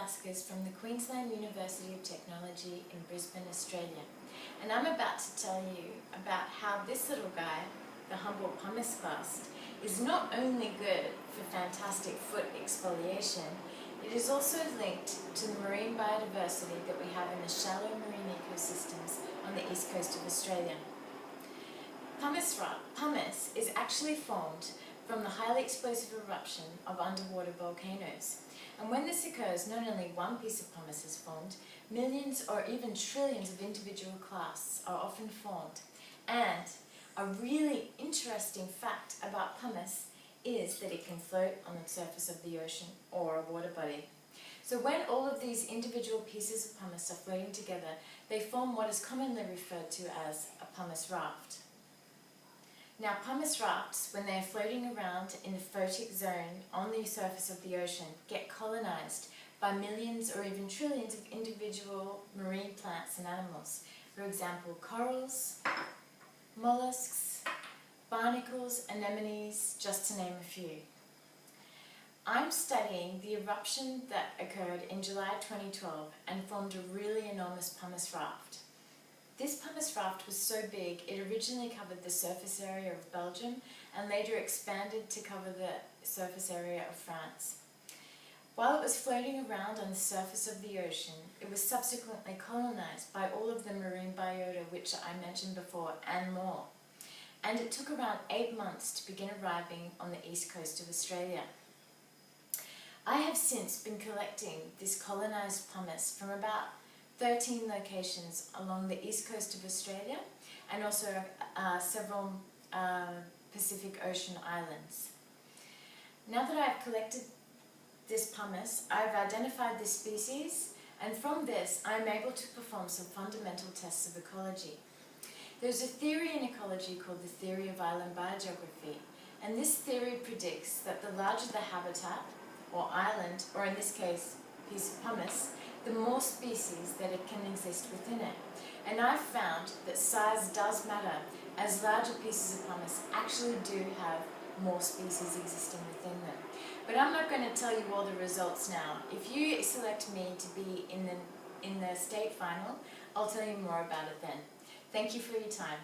Velasquez from the Queensland University of Technology in Brisbane, Australia, and I'm about to tell you about how this little guy, the humble pumice clast, is not only good for fantastic foot exfoliation, it is also linked to the marine biodiversity that we have in the shallow marine ecosystems on the east coast of Australia. Pumice is actually formed from the highly explosive eruption of underwater volcanoes. And when this occurs, not only one piece of pumice is formed, millions or even trillions of individual clasts are often formed. And a really interesting fact about pumice is that it can float on the surface of the ocean or a water body. So when all of these individual pieces of pumice are floating together, they form what is commonly referred to as a pumice raft. Now, pumice rafts, when they are floating around in the photic zone on the surface of the ocean, get colonized by millions or even trillions of individual marine plants and animals. For example, corals, mollusks, barnacles, anemones, just to name a few. I'm studying the eruption that occurred in July 2012 and formed a really enormous pumice raft. This pumice raft was so big it originally covered the surface area of Belgium and later expanded to cover the surface area of France. While it was floating around on the surface of the ocean, it was subsequently colonized by all of the marine biota which I mentioned before and more. And it took around 8 months to begin arriving on the east coast of Australia. I have since been collecting this colonized pumice from about 13 locations along the east coast of Australia and also several Pacific Ocean islands. Now that I've collected this pumice, I've identified this species, and from this I'm able to perform some fundamental tests of ecology. There's a theory in ecology called the theory of island biogeography, and this theory predicts that the larger the habitat, or island, or in this case, piece of pumice, the more species that it can exist within it. And I've found that size does matter, as larger pieces of pumice actually do have more species existing within them. But I'm not going to tell you all the results now. If you select me to be in the state final, I'll tell you more about it then. Thank you for your time.